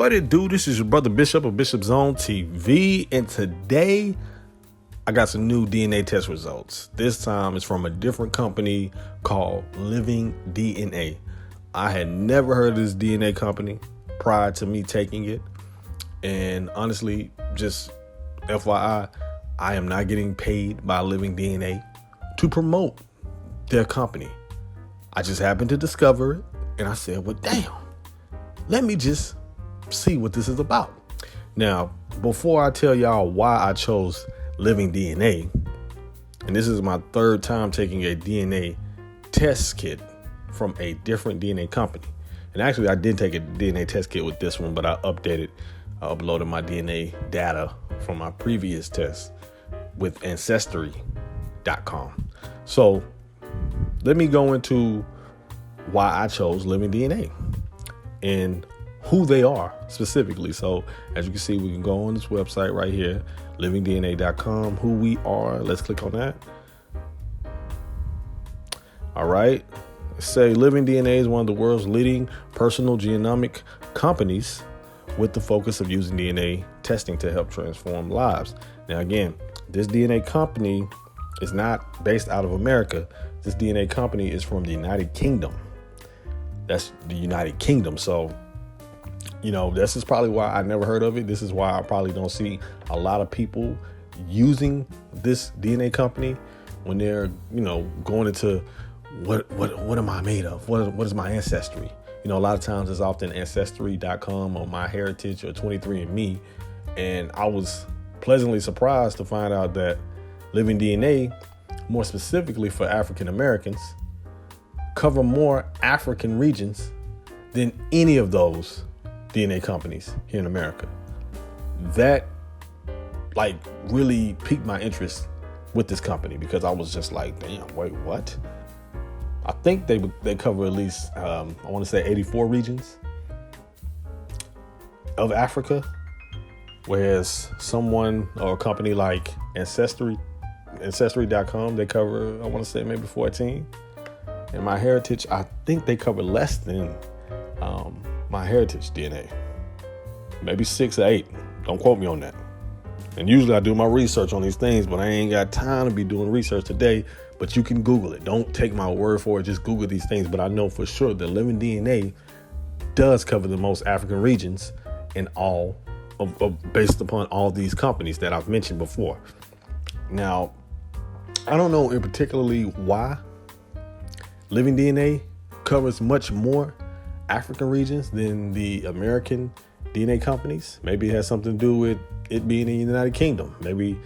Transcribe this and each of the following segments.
What it do? This is your brother Bishop of Bishop Zone TV, and today I got some new DNA test results. This time it's from a different company called LivingDNA. I had never heard of this DNA company prior to me taking it, and honestly, just FYI, I am not getting paid by LivingDNA to promote their company. I just happened to discover it, and I said, well, damn, let me just see what this is about. Now, before I tell y'all why I chose LivingDNA, and this is my third time taking a DNA test kit from a different DNA company. And actually, I did take a DNA test kit with this one, but I uploaded my DNA data from my previous test with Ancestry.com. So let me go into why I chose LivingDNA and who they are specifically. So as you can see, we can go on this website right here, livingdna.com, who we are. Let's click on that. All right. Say LivingDNA is one of the world's leading personal genomic companies with the focus of using DNA testing to help transform lives. Now, again, this DNA company is not based out of America. This DNA company is from the United Kingdom. That's the United Kingdom. So, this is probably why I never heard of it. This is why I probably don't see a lot of people using this DNA company when they're, going into what am I made of? What is my ancestry? A lot of times it's often Ancestry.com or MyHeritage or 23andMe. And I was pleasantly surprised to find out that LivingDNA, more specifically for African Americans, cover more African regions than any of those DNA companies here in America. That really piqued my interest with this company, because I was just like, damn, wait, what? I think they cover at least, I want to say 84 regions of Africa, whereas someone or a company like Ancestry.com, they cover, I want to say maybe 14. And MyHeritage, I think they cover less than MyHeritage DNA, maybe 6 or 8. Don't quote me on that. And usually I do my research on these things, but I ain't got time to be doing research today. But you can Google it. Don't take my word for it. Just Google these things. But I know for sure that LivingDNA does cover the most African regions in all based upon all these companies that I've mentioned before. Now, I don't know in particularly why LivingDNA covers much more African regions than the American DNA companies. Maybe it has something to do with it being in the United Kingdom. Maybe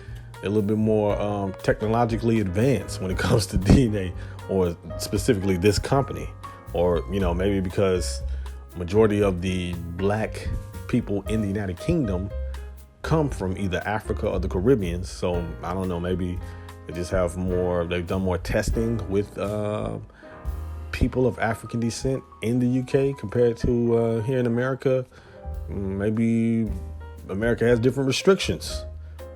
a little bit more technologically advanced when it comes to DNA, or specifically this company. Or, maybe because majority of the black people in the United Kingdom come from either Africa or the Caribbean. So I don't know, maybe they just have they've done more testing with people of African descent in the UK compared to here in America. Maybe America has different restrictions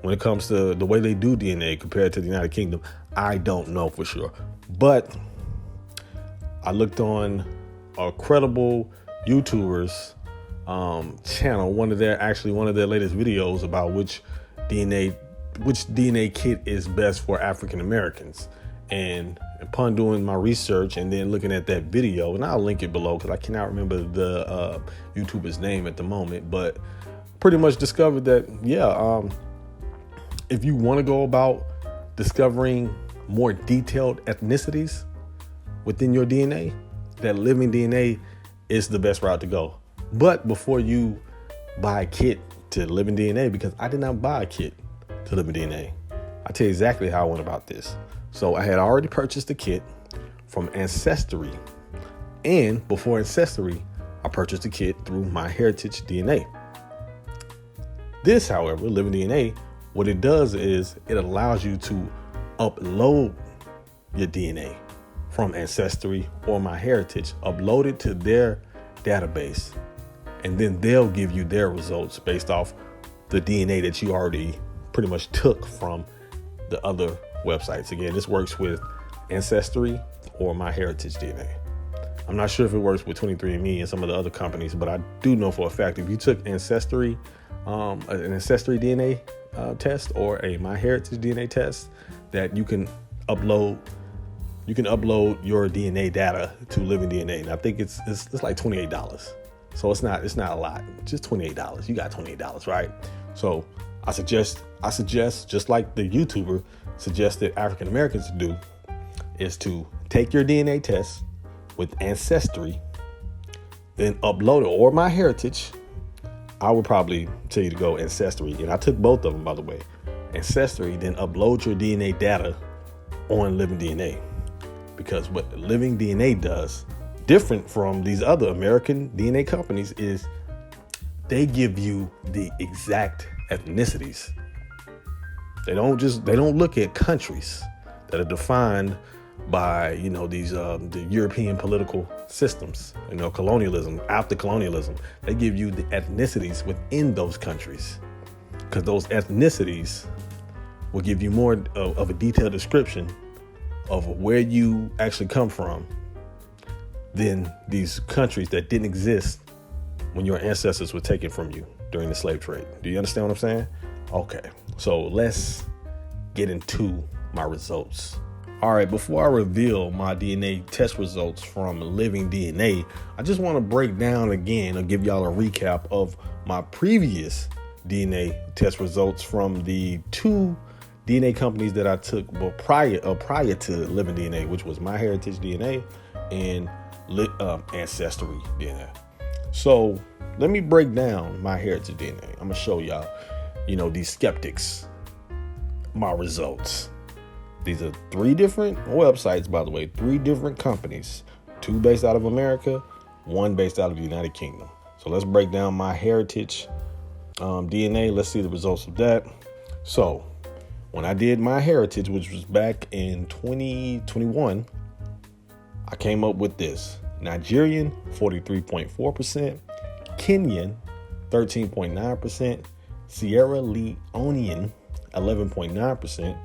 when it comes to the way they do DNA compared to the United Kingdom. I don't know for sure. But I looked on a credible YouTuber's channel, one of their latest videos about which DNA kit is best for African Americans. And upon doing my research and then looking at that video, and I'll link it below because I cannot remember the YouTuber's name at the moment, but pretty much discovered that, if you want to go about discovering more detailed ethnicities within your DNA, that LivingDNA is the best route to go. But before you buy a kit to LivingDNA, because I did not buy a kit to LivingDNA, I'll tell you exactly how I went about this. So I had already purchased a kit from Ancestry, and before Ancestry, I purchased a kit through MyHeritage DNA. This, however, LivingDNA, what it does is it allows you to upload your DNA from Ancestry or MyHeritage, upload it to their database, and then they'll give you their results based off the DNA that you already pretty much took from the other websites. Again, this works with Ancestry or MyHeritage DNA. I'm not sure if it works with 23andMe and some of the other companies, but I do know for a fact if you took an ancestry DNA test or a MyHeritage DNA test, that you can upload your DNA data to LivingDNA. And I think it's like $28. So it's not a lot. Just $28. You got $28, right? So I suggest, just like the YouTuber suggested African Americans to do, is to take your DNA test with Ancestry, then upload it, or MyHeritage. I would probably tell you to go Ancestry, and I took both of them, by the way. Ancestry, then upload your DNA data on LivingDNA, because what LivingDNA does, different from these other American DNA companies, is they give you the exact ethnicities. They don't look at countries that are defined by, these the European political systems, colonialism, after colonialism. They give you the ethnicities within those countries, because those ethnicities will give you more of a detailed description of where you actually come from than these countries that didn't exist when your ancestors were taken from you during the slave trade. Do you understand what I'm saying? Okay, so let's get into my results. All right, before I reveal my DNA test results from LivingDNA, I just want to break down again and give y'all a recap of my previous DNA test results from the two DNA companies that I took prior to LivingDNA, which was MyHeritage DNA and Ancestry DNA. So let me break down MyHeritage DNA. I'm gonna show y'all, these skeptics, my results. These are 3 different websites, by the way, 3 different companies, 2 based out of America, 1 based out of the United Kingdom. So let's break down MyHeritage DNA. Let's see the results of that. So when I did MyHeritage, which was back in 2021, I came up with this: Nigerian, 43.4%, Kenyan, 13.9%, Sierra Leonean, 11.9%,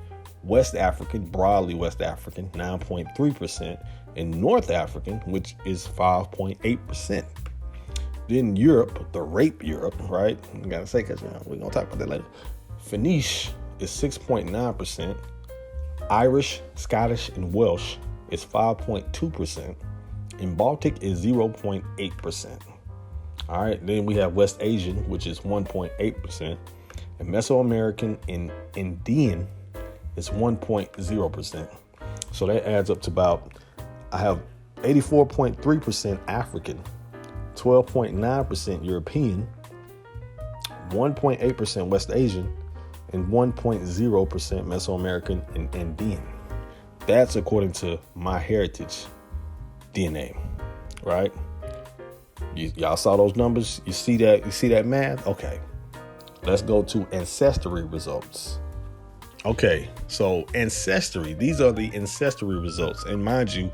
West African, broadly West African, 9.3%, and North African, which is 5.8%. Then Europe, the rape Europe, right? I gotta say, because we're gonna talk about that later. Finnish is 6.9%. Irish, Scottish, and Welsh is 5.2%. And Baltic is 0.8%. All right, then we have West Asian, which is 1.8%. And Mesoamerican and Indian is 1.0%. So that adds up to I have 84.3% African, 12.9% European, 1.8% West Asian, and 1.0% Mesoamerican and Andean. That's according to MyHeritage DNA, right? Y'all saw those numbers? You see that math? Okay. Let's go to Ancestry results. Okay, so Ancestry, these are the Ancestry results. And mind you,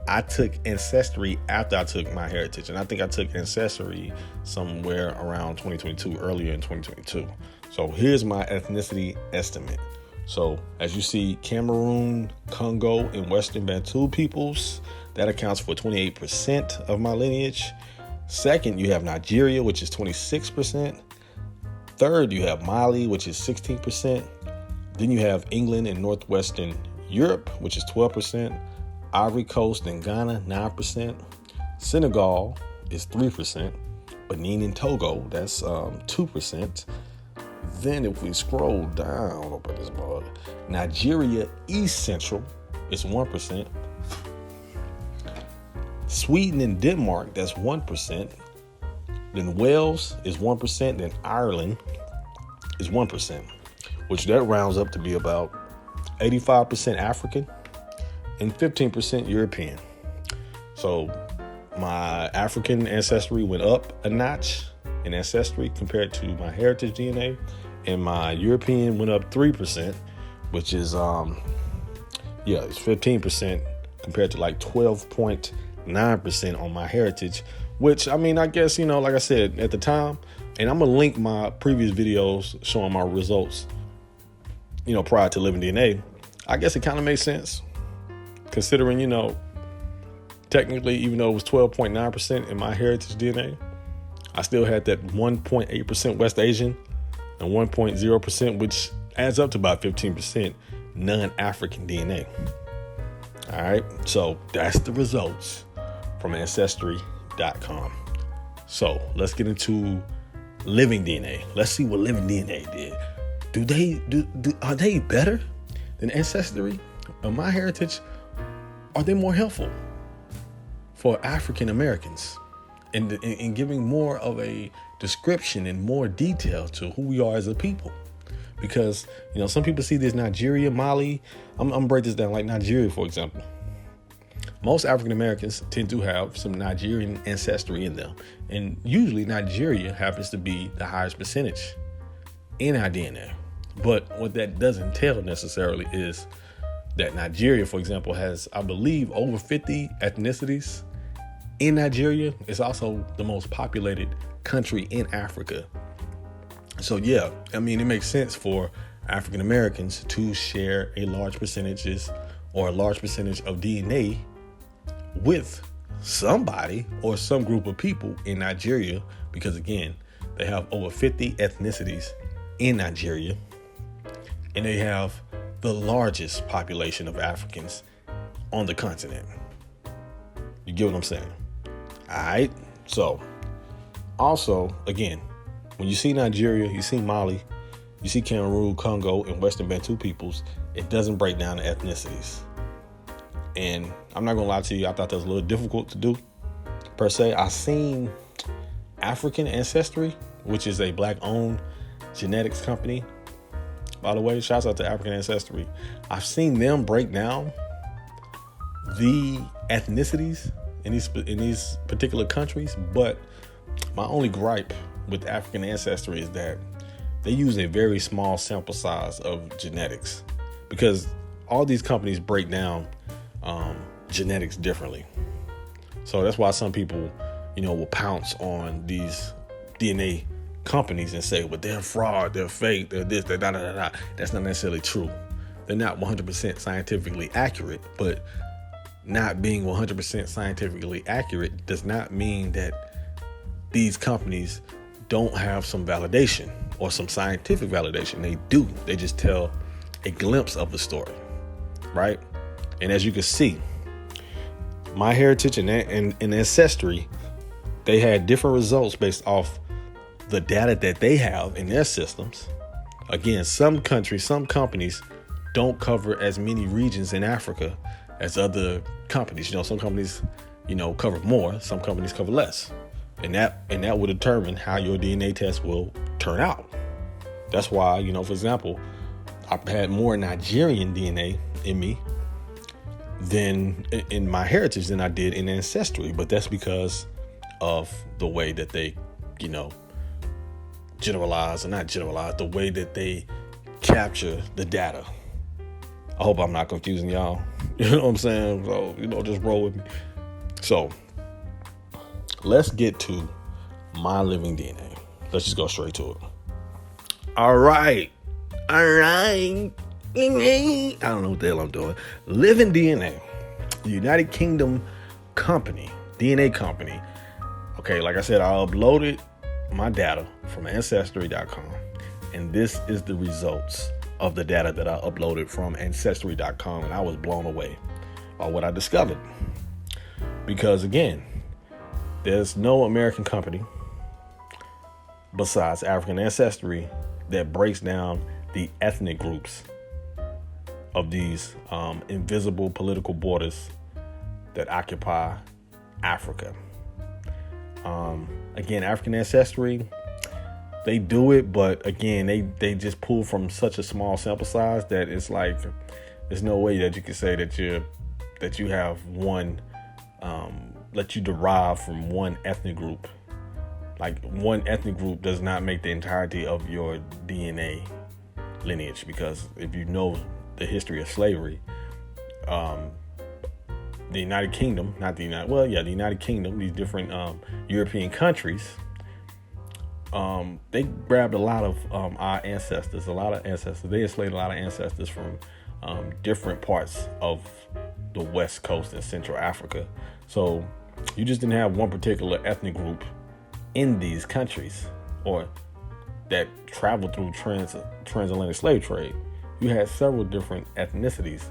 I took Ancestry after I took MyHeritage. And I think I took Ancestry somewhere around 2022, earlier in 2022. So here's my ethnicity estimate. So as you see, Cameroon, Congo, and Western Bantu peoples, that accounts for 28% of my lineage. Second, you have Nigeria, which is 26%. Third, you have Mali, which is 16%. Then you have England and Northwestern Europe, which is 12%. Ivory Coast and Ghana, 9%. Senegal is 3%. Benin and Togo, that's 2%. Then if we scroll down over this board, Nigeria East Central is 1%. Sweden and Denmark, that's 1%. Then Wales is 1%. Then Ireland is 1%, which that rounds up to be about 85% African and 15% European. So my African ancestry went up a notch in ancestry compared to MyHeritage DNA, and my European went up 3%, which is it's 15% compared to like 12.9% on MyHeritage, which I guess, like I said at the time, and I'm gonna link my previous videos showing my results, prior to LivingDNA. I guess it kind of makes sense considering, technically, even though it was 12.9% in my heritage DNA, I still had that 1.8% West Asian and 1.0%, which adds up to about 15% non-African DNA. All right. So that's the results from Ancestry.com. So let's get into LivingDNA. Let's see what LivingDNA did. Are they better than Ancestry or MyHeritage? Are they more helpful for African Americans in giving more of a description and more detail to who we are as a people? Because, some people see this Nigeria, Mali. I'm going to break this down, like Nigeria, for example. Most African Americans tend to have some Nigerian ancestry in them. And usually Nigeria happens to be the highest percentage in our DNA. But what that doesn't tell necessarily is that Nigeria, for example, has, I believe, over 50 ethnicities in Nigeria. It's also the most populated country in Africa. So, yeah, it makes sense for African Americans to share a large percentage of DNA with somebody or some group of people in Nigeria, because, again, they have over 50 ethnicities in Nigeria, and they have the largest population of Africans on the continent. You get what I'm saying? All right. So also, again, when you see Nigeria, you see Mali, you see Cameroon, Congo, and Western Bantu peoples, it doesn't break down the ethnicities. And I'm not going to lie to you, I thought that was a little difficult to do, per se. I seen African Ancestry, which is a Black-owned genetics company. By the way, shouts out to African Ancestry. I've seen them break down the ethnicities in these particular countries, but my only gripe with African Ancestry is that they use a very small sample size of genetics, because all these companies break down genetics differently. So that's why some people, will pounce on these DNA companies and say, well, they're fraud, they're fake, they're this, they're da. That's not necessarily true. They're not 100% scientifically accurate, but not being 100% scientifically accurate does not mean that these companies don't have some validation or some scientific validation. They do. They just tell a glimpse of the story, right? And as you can see, MyHeritage and Ancestry, they had different results based off the data that they have in their systems. Again, some companies don't cover as many regions in Africa as other companies. Some companies, cover more, some companies cover less. And that will determine how your DNA test will turn out. That's why, for example, I've had more Nigerian DNA in me than in MyHeritage than I did in Ancestry. But that's because of the way that they, the way that they capture the data. I hope I'm not confusing y'all. You know what I'm saying? So, just roll with me. So let's get to my LivingDNA. Let's just go straight to it. All right. I don't know what the hell I'm doing. LivingDNA, the United Kingdom company, DNA company. Okay, like I said, I uploaded my data from Ancestry.com, and this is the results of the data that I uploaded from Ancestry.com, and I was blown away by what I discovered. Because, again, there's no American company besides African Ancestry that breaks down the ethnic groups of these invisible political borders that occupy Africa. Again, African Ancestry, they do it, but again, they just pull from such a small sample size that it's like there's no way that you can say that you have one that you derive from one ethnic group. Like, one ethnic group does not make the entirety of your DNA lineage, because if you know the history of slavery, the United Kingdom, the United Kingdom, these different European countries, they grabbed a lot of our ancestors, They enslaved a lot of ancestors from different parts of the West Coast and Central Africa. So you just didn't have one particular ethnic group in these countries or that traveled through transatlantic slave trade. You had several different ethnicities,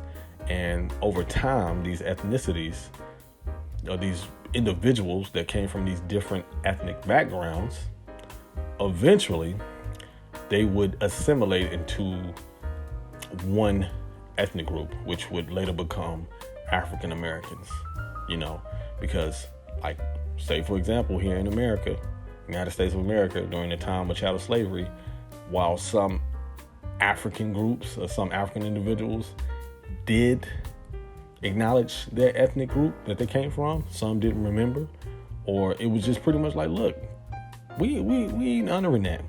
and over time, these ethnicities, or these individuals that came from these different ethnic backgrounds, eventually they would assimilate into one ethnic group, which would later become African Americans, because, like, say, for example, here in America, United States of America, during the time of chattel slavery, while some African groups or some African individuals did acknowledge their ethnic group that they came from, some didn't remember, or it was just pretty much like, look, we ain't honoring that.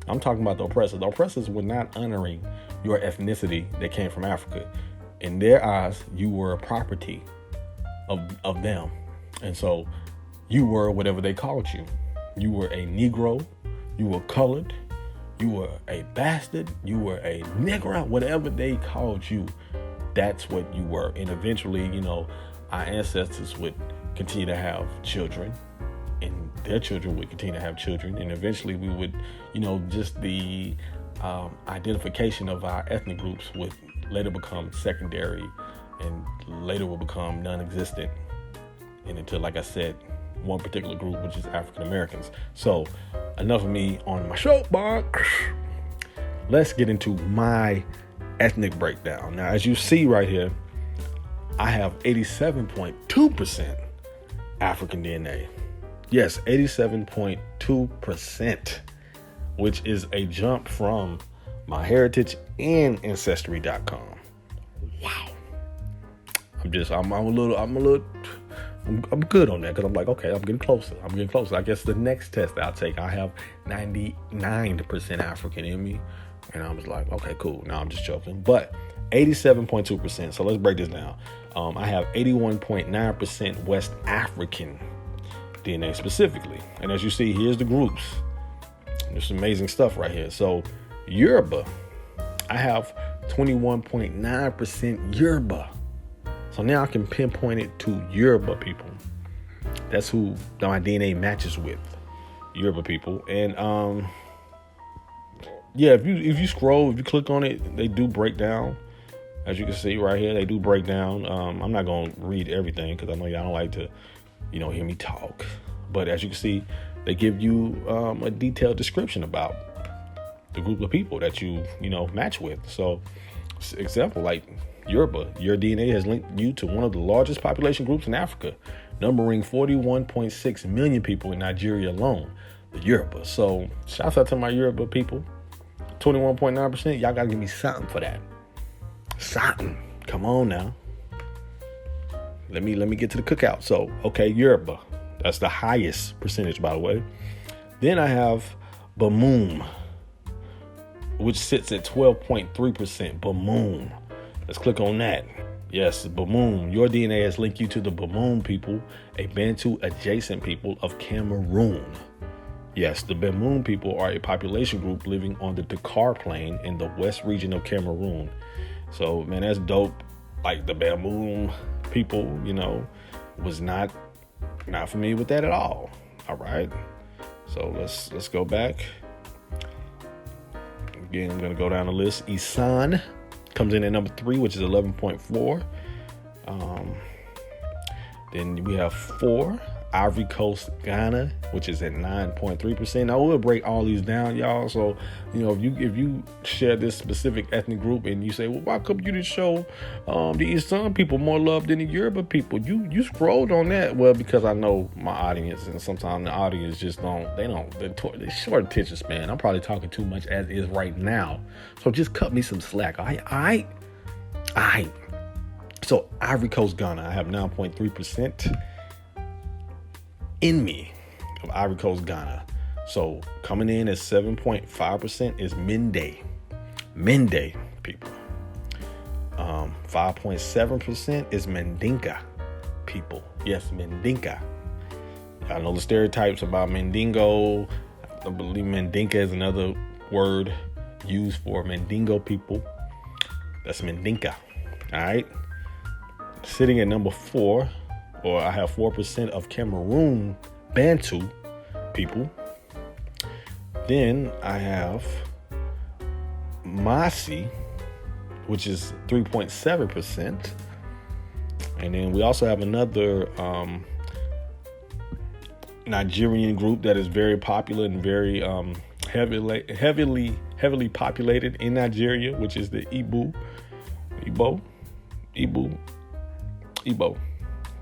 I'm talking about the oppressors. The oppressors were not honoring your ethnicity that came from Africa. In their eyes, you were a property of them. And so you were whatever they called you. You were a Negro, you were colored, you were a bastard, you were a nigger, whatever they called you, that's what you were. And eventually, our ancestors would continue to have children, and their children would continue to have children. And eventually we would, just the identification of our ethnic groups would later become secondary and later will become non-existent. And until, like I said, one particular group, which is African Americans. So enough of me on my soapbox. Let's get into my ethnic breakdown. Now, as you see right here, I have 87.2% African DNA. Yes, 87.2%, which is a jump from MyHeritage and Ancestry.com. Wow. I'm good on that, because I'm like, okay, I'm getting closer. I guess the next test I'll take, I have 99% African in me. And I was like, okay, cool. No, I'm just joking. But 87.2%. So let's break this down. I have 81.9% West African DNA specifically. And as you see, here's the groups. There's some amazing stuff right here. So Yoruba, I have 21.9% Yoruba. So now I can pinpoint it to Yoruba people. That's who my DNA matches with, Yoruba people. And if you scroll, if you click on it, they do break down. As you can see right here, they do break down. I'm not going to read everything because I know y'all don't like to, hear me talk. But as you can see, they give you a detailed description about the group of people that you match with. So, example, like Yoruba, your DNA has linked you to one of the largest population groups in Africa, numbering 41.6 million people in Nigeria alone, the Yoruba. So, shouts out to my Yoruba people. 21.9%, y'all gotta give me something for that. Something. Come on now. Let me get to the cookout. So, okay, Yoruba. That's the highest percentage, by the way. Then I have Bamoom, which sits at 12.3%. Bamoom. Let's click on that. Yes, Bamoom. Your DNA has linked you to the Bamoom people, a Bantu adjacent people of Cameroon. Yes, the Bamoom people are a population group living on the Dakar Plain in the west region of Cameroon. So, man, that's dope. Like, the Bamoom people, was not familiar with that at all. All right. So let's go back. Again, I'm gonna go down the list. Isan comes in at number 3, which is 11.4. Then we have 4. Ivory Coast, Ghana, which is at 9.3%. Now we'll break all these down, y'all. So, if you share this specific ethnic group and you say, well, why come you didn't show the Eastern people more love than the Yoruba people? You scrolled on that. Well, because I know my audience, and sometimes the audience just they're short attention span. I'm probably talking too much as is right now. So just cut me some slack. All right. So Ivory Coast, Ghana, I have 9.3%. in me of Ivory Coast, Ghana. So coming in at 7.5% is Mende people. 5.7% is Mandinka people. Yes, Mandinka. I know the stereotypes about Mandingo. I believe Mandinka is another word used for Mandingo people. That's Mandinka. All right. Sitting at number 4, or I have 4% of Cameroon Bantu people. Then I have Masi, which is 3.7%. And then we also have another Nigerian group that is very popular and very heavily populated in Nigeria, which is the Igbo.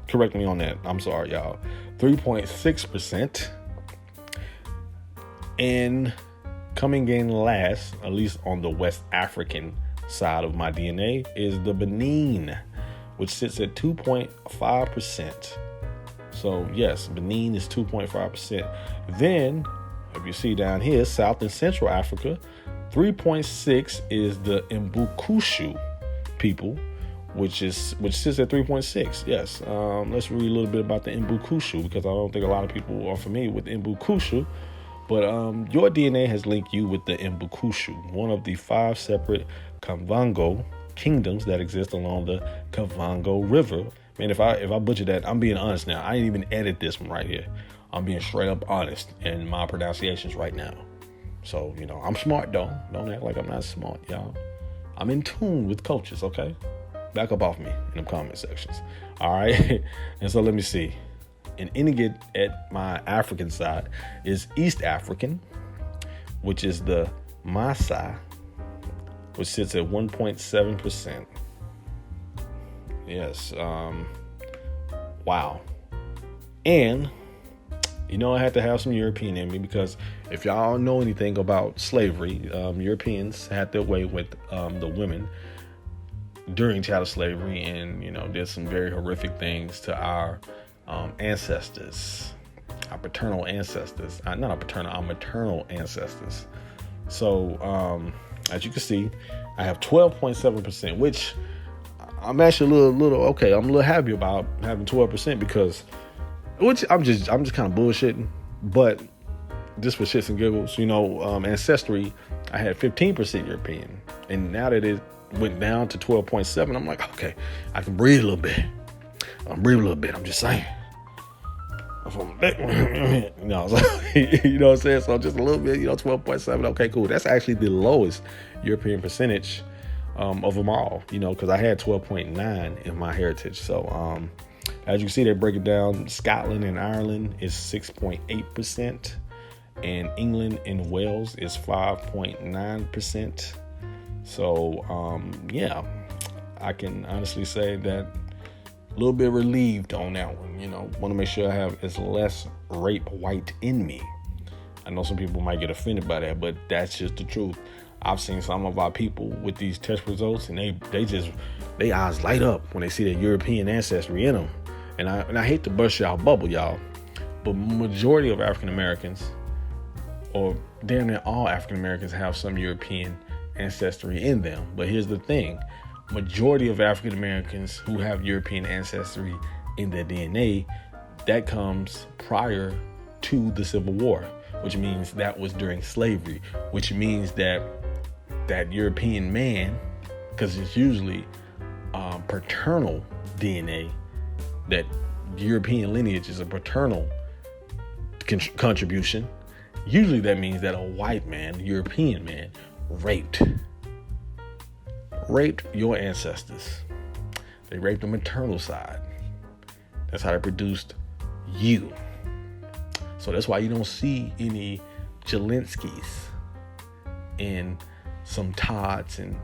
Correct me on that. I'm sorry, y'all. 3.6%. And coming in last, at least on the West African side of my DNA, is the Benin, which sits at 2.5%. So yes, Benin is 2.5%. Then, if you see down here, South and Central Africa, 3.6 is the Mbukushu people, which sits at 3.6. Yes. Let's read a little bit about the Mbukushu, because I don't think a lot of people are familiar with Mbukushu. But your DNA has linked you with the Mbukushu, one of the 5 separate Kavango kingdoms that exist along the Kavango River. Man, if I butcher that, I'm being honest now. I didn't even edit this one right here. I'm being straight up honest in my pronunciations right now. So, I'm smart though. Don't act like I'm not smart, y'all. I'm in tune with cultures, okay? Back up off me in the comment sections. All right. And so let me see. And Inigit at my African side is East African, which is the Maasai, which sits at 1.7%. Yes. Wow. And, I had to have some European in me, because if y'all know anything about slavery, Europeans had their way with the women during chattel slavery, and, did some very horrific things to our ancestors, our paternal ancestors, not our paternal, our maternal ancestors. So, as you can see, I have 12.7%, which I'm actually a little okay. I'm a little happy about having 12%, because, which I'm just kind of bullshitting, but just for shits and giggles, ancestry, I had 15% European, and now that it went down to 12.7, I'm like, okay, I can breathe a little bit. I'm just saying. So, you know what I'm saying? So just a little bit, 12.7. Okay, cool. That's actually the lowest European percentage of them all, because I had 12.9 in my heritage. So as you can see, they break it down. Scotland and Ireland is 6.8%, and England and Wales is 5.9%. So yeah, I can honestly say that a little bit relieved on that one. Want to make sure I have as less rape white in me. I know some people might get offended by that, but that's just the truth. I've seen some of our people with these test results, and they eyes light up when they see their European ancestry in them. And I hate to burst y'all bubble, y'all, but majority of African Americans, or damn near all African Americans, have some European ancestry in them. But here's the thing. Majority of African Americans who have European ancestry in their DNA, that comes prior to the Civil War, which means that was during slavery, which means that European man, because it's usually paternal DNA, that European lineage is a paternal contribution. Usually that means that a white man, European man, raped your ancestors. They raped the maternal side. That's how they produced you. So that's why you don't see any Jelinskis and some Todds and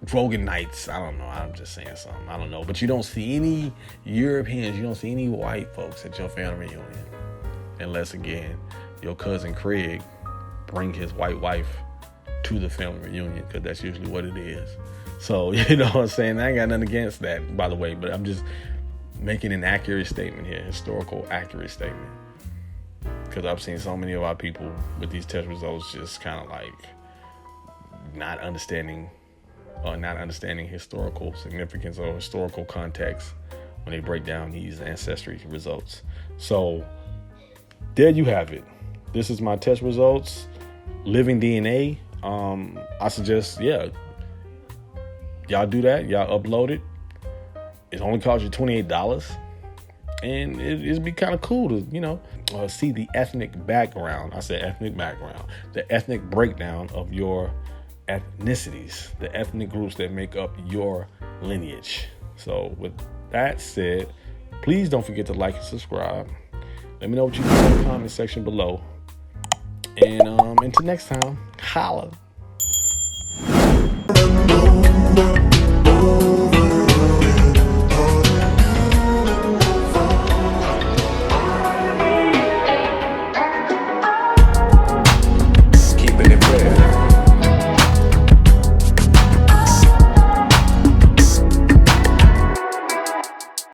Drogonites. I don't know. I'm just saying something. I don't know. But you don't see any Europeans. You don't see any white folks at your family reunion. Unless, again, your cousin Craig bring his white wife to the family reunion, because that's usually what it is. So, you know what I'm saying? I ain't got nothing against that, by the way, but I'm just making an accurate statement here, historical accurate statement. Because I've seen so many of our people with these test results just kind of like not understanding historical significance or historical context when they break down these ancestry results. So there you have it. This is my test results. LivingDNA. I suggest, y'all do that. Y'all upload it. it only costs you $28. And it'd be kind of cool to, see the ethnic background. I said ethnic background, the ethnic breakdown of your ethnicities, the ethnic groups that make up your lineage. So with that said, please don't forget to like and subscribe. Let me know what you think in the comment section below. And until next time, holla.